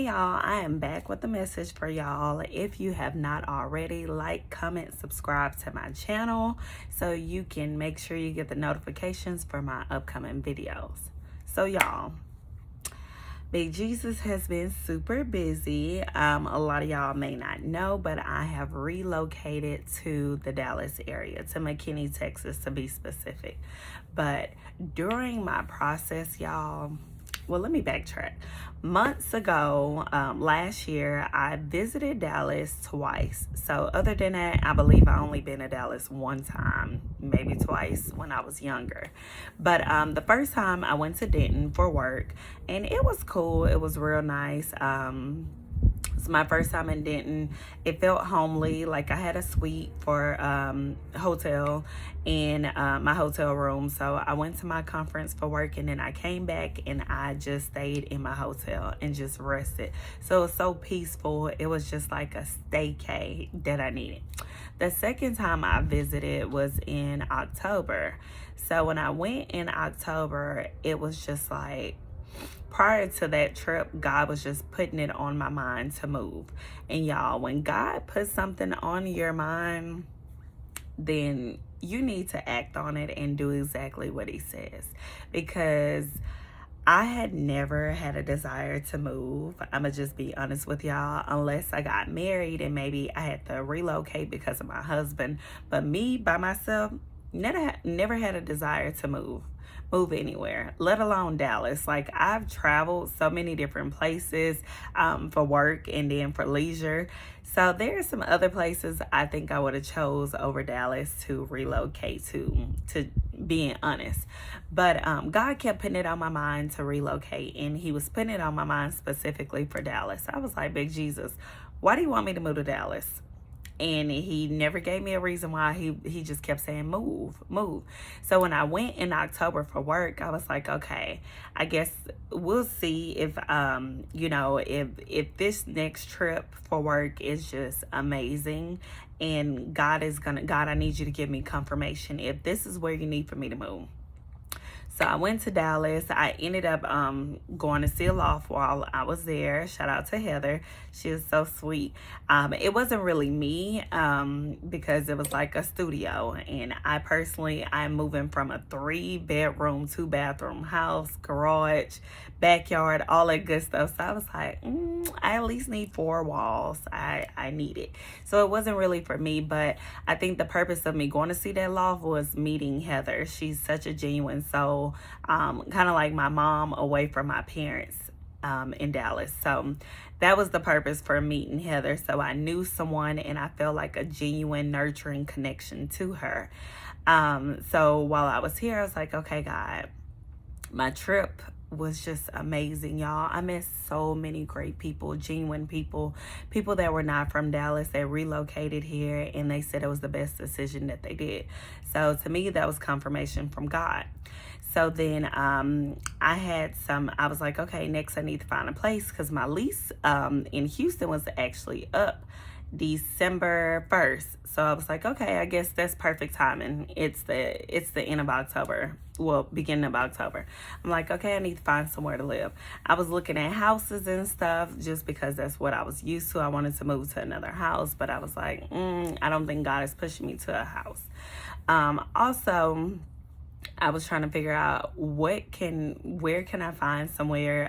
Hey y'all, I am back with a message for y'all. If you have not already, like, comment, subscribe to my channel so you can make sure you get the notifications for my upcoming videos. So y'all, Big Jesus has been super busy. A lot of y'all may not know, but I have relocated to the Dallas area, to McKinney, Texas to be specific. But during my process, y'all, well, let me backtrack. Months ago, last year, I visited Dallas twice. So other than that, I believe I only been to Dallas one time, maybe twice when I was younger. But the first time I went to Denton for work, and it was cool. It was real nice. It's my first time in Denton. It felt homely, like I had a suite for hotel in my hotel room. So I went to my conference for work, and then I came back and I just stayed in my hotel and just rested. So it was so peaceful. It was just like a staycay that I needed. The second time I visited was in October. So when I went in October, it was just like, prior to that trip, God was just putting it on my mind to move. And y'all, when God puts something on your mind, then you need to act on it and do exactly what he says. Because I had never had a desire to move. I'ma just be honest with y'all, unless I got married and maybe I had to relocate because of my husband. But me, by myself, never had a desire to move anywhere, let alone Dallas. Like, I've traveled so many different places for work and then for leisure. So there are some other places I think I would have chose over Dallas to relocate to being honest. But God kept putting it on my mind to relocate, and he was putting it on my mind specifically for Dallas. I was like, Big Jesus, why do you want me to move to Dallas? And he never gave me a reason why. He just kept saying, move. So when I went in October for work, I was like, okay, I guess we'll see if, if this next trip for work is just amazing. And God, I need you to give me confirmation if this is where you need for me to move. So I went to Dallas. I ended up going to see a loft while I was there. Shout out to Heather. She was so sweet. It wasn't really me because it was like a studio. And I'm moving from a 3-bedroom, 2-bathroom house, garage, backyard, all that good stuff. So I was like, I at least need 4 walls. I need it. So it wasn't really for me, but I think the purpose of me going to see that loft was meeting Heather. She's such a genuine soul, kind of like my mom away from my parents in Dallas. So that was the purpose for meeting Heather. So I knew someone and I felt like a genuine nurturing connection to her. So while I was here, I was like, okay, God, my trip was just amazing, y'all. I met so many great people, genuine people that were not from Dallas, that relocated here, and they said it was the best decision that they did. So to me, that was confirmation from God. So then I was like, okay, next I need to find a place, because my lease in Houston was actually up December 1st. So I was like, okay, I guess that's perfect timing. It's the end of October. Well, beginning of October. I'm like, okay, I need to find somewhere to live. I was looking at houses and stuff just because that's what I was used to. I wanted to move to another house, but I was like, I don't think God is pushing me to a house. Also, I was trying to figure out where can I find somewhere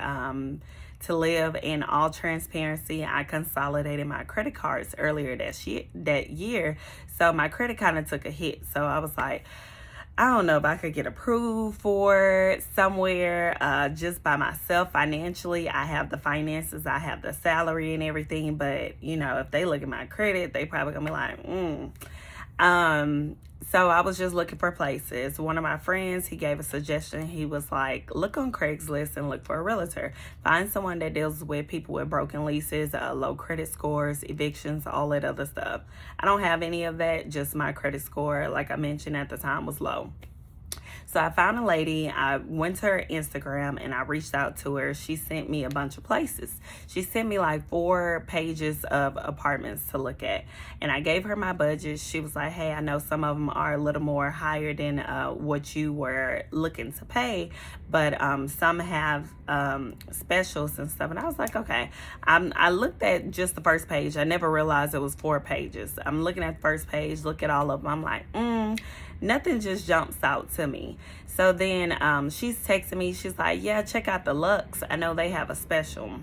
to live. In all transparency, I consolidated my credit cards earlier that year. So my credit kind of took a hit. So I was like, I don't know if I could get approved for somewhere just by myself financially. I have the finances, I have the salary and everything, but if they look at my credit, they probably gonna be like, So I was just looking for places. One of my friends, he gave a suggestion. He was like, look on Craigslist and look for a realtor. Find someone that deals with people with broken leases, low credit scores, evictions, all that other stuff. I don't have any of that. Just my credit score, like I mentioned at the time, was low. So I found a lady. I went to her Instagram and I reached out to her. She sent me a bunch of places. She sent me like 4 pages of apartments to look at. And I gave her my budget. She was like, hey, I know some of them are a little more higher than what you were looking to pay, but some have specials and stuff. And I was like, okay. I looked at just the first page. I never realized it was 4 pages. I'm looking at the first page, look at all of them. I'm like, nothing just jumps out to me. So then she's texting me. She's like, yeah, check out the Lux. I know they have a special.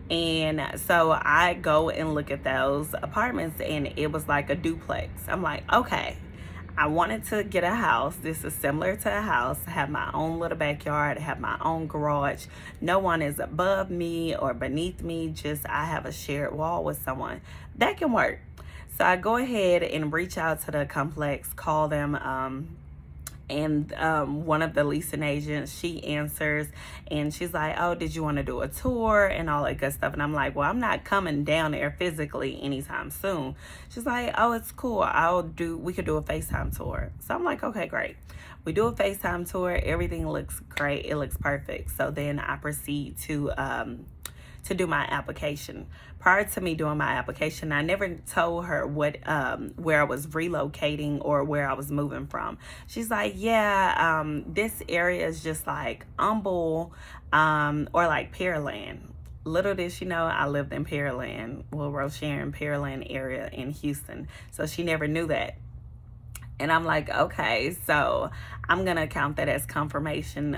And so I go and look at those apartments, and it was like a duplex. I'm like, okay, I wanted to get a house. This is similar to a house. Have my own little backyard, have my own garage. No one is above me or beneath me. Just I have a shared wall with someone. That can work. So I go ahead and reach out to the complex, call them, and one of the leasing agents, she answers, and she's like, oh, did you want to do a tour and all that good stuff? And I'm like, well, I'm not coming down there physically anytime soon. She's like, oh, it's cool. We could do a FaceTime tour. So I'm like, okay, great. We do a FaceTime tour. Everything looks great. It looks perfect. So then I proceed to do my application. Prior to me doing my application, I never told her what where I was relocating or where I was moving from. She's like, yeah, this area is just like Humble or like Pearland. Little did she know I lived in Pearland, Rocheron, Pearland area in Houston. So she never knew that. And I'm like, okay, so I'm going to count that as confirmation.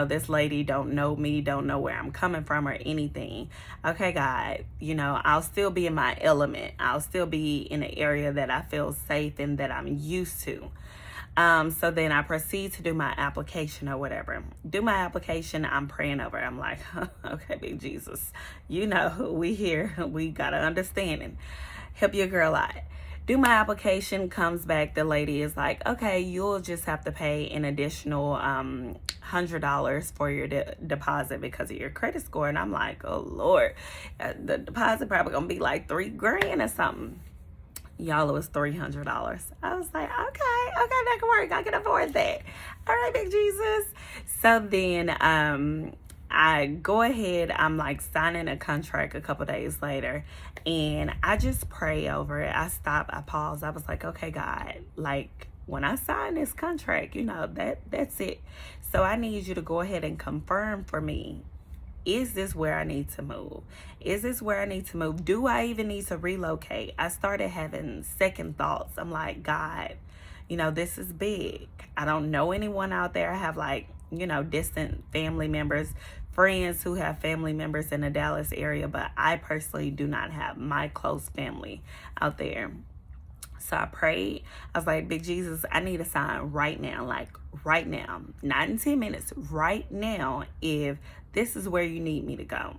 This lady don't know me, don't know where I'm coming from or anything. Okay, God, I'll still be in my element. I'll still be in an area that I feel safe and that I'm used to. So then I proceed to do my application or whatever. Do my application, I'm praying over it. I'm like, okay, big Jesus, we here, we got an understanding. Help your girl out. Do my application, comes back, the lady is like, okay, you'll just have to pay an additional $100 for your deposit because of your credit score. And I'm like, oh Lord, the deposit probably gonna be like $3,000 or something. Y'all, it was $300. I was like, okay, that can work. I can afford that. All right, big Jesus. So then I go ahead, I'm like signing a contract a couple days later, and I just pray over it. I stop, I pause. I was like, okay, God, like when I sign this contract, that's it. So I need you to go ahead and confirm for me. Is this where I need to move? Is this where I need to move? Do I even need to relocate? I started having second thoughts. I'm like, God, this is big. I don't know anyone out there. I have distant family members, friends who have family members in the Dallas area, but I personally do not have my close family out there. So I prayed. I was like, big Jesus, I need a sign right now, right now, not in 10 minutes, right now, if this is where you need me to go.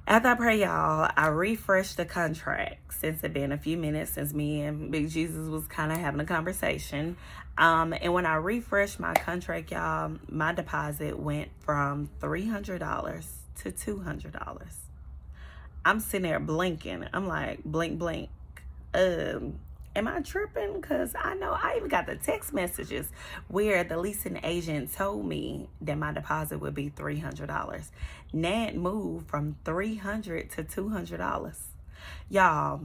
After I pray, y'all, I refreshed the contract since it been a few minutes since me and Big Jesus was kind of having a conversation. And when I refreshed my contract, y'all, my deposit went from $300 to $200. I'm sitting there blinking. I'm like, blink, blink. Am I tripping? Because I know I even got the text messages where the leasing agent told me that my deposit would be $300. Now it moved from $300 to $200. Y'all,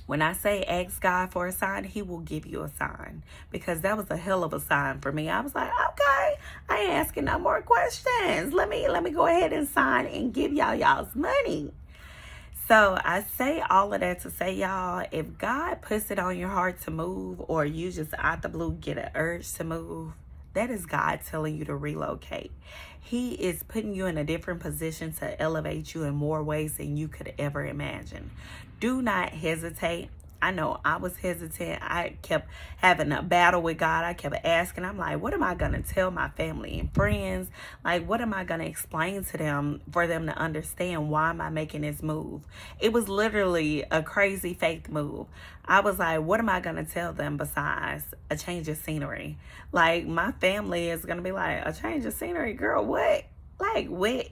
when I say ask God for a sign, he will give you a sign, because that was a hell of a sign for me. I was like, okay, I ain't asking no more questions. Let me go ahead and sign and give y'all's money. So I say all of that to say, y'all, if God puts it on your heart to move, or you just out the blue get an urge to move, that is God telling you to relocate. He is putting you in a different position to elevate you in more ways than you could ever imagine. Do not hesitate. I know I was hesitant. I kept having a battle with God. I kept asking. I'm like, what am I going to tell my family and friends? Like, what am I going to explain to them for them to understand why am I making this move? It was literally a crazy faith move. I was like, what am I going to tell them besides a change of scenery? Like, my family is going to be like, a change of scenery? Girl, what? Like, what?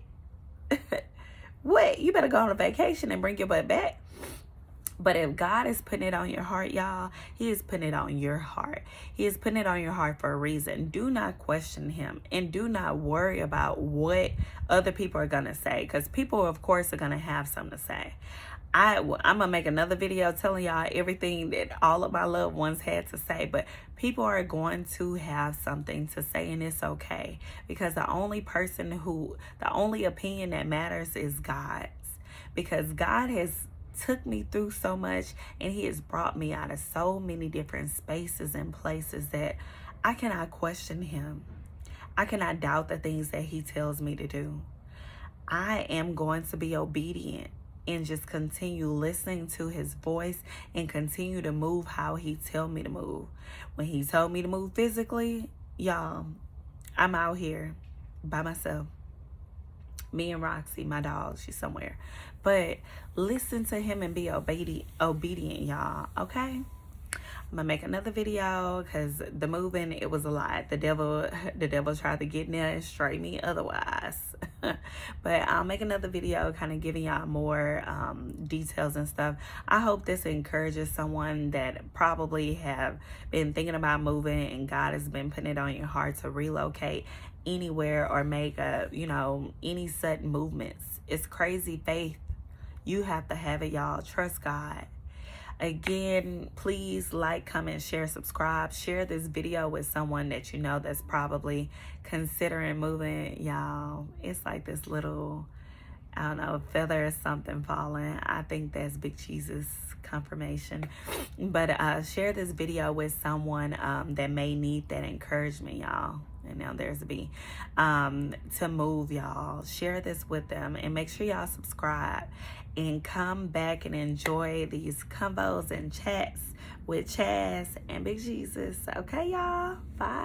What? You better go on a vacation and bring your butt back. But if God is putting it on your heart, y'all, he is putting it on your heart. He is putting it on your heart for a reason. Do not question him, and do not worry about what other people are going to say, because people, of course, are going to have something to say. I'm going to make another video telling y'all everything that all of my loved ones had to say, but people are going to have something to say, and it's okay, because the only opinion that matters is God's, because God has took me through so much, and he has brought me out of so many different spaces and places that I cannot question him. I cannot doubt the things that he tells me to do. I am going to be obedient and just continue listening to his voice and continue to move how he tell me to move. When he told me to move physically, y'all, I'm out here by myself. Me and Roxy, my dog, she's somewhere. But listen to him and be obedient, y'all, okay? I'm gonna make another video, because the moving, it was a lot. The devil tried to get near and stray me otherwise. But I'll make another video kind of giving y'all more details and stuff. I hope this encourages someone that probably have been thinking about moving, and God has been putting it on your heart to relocate anywhere or make any sudden movements. It's crazy faith. You have to have it, y'all. Trust God. Again, please like, comment, share, subscribe. Share this video with someone that you know that's probably considering moving. Y'all, it's like this little, I don't know, feather or something falling. I think that's Big Cheese's confirmation. But share this video with someone that may need that encouragement, y'all. And now there's a B. To move, y'all. Share this with them, and make sure y'all subscribe and come back and enjoy these combos and chats with Chaz and Big Jesus. Okay, y'all? Bye.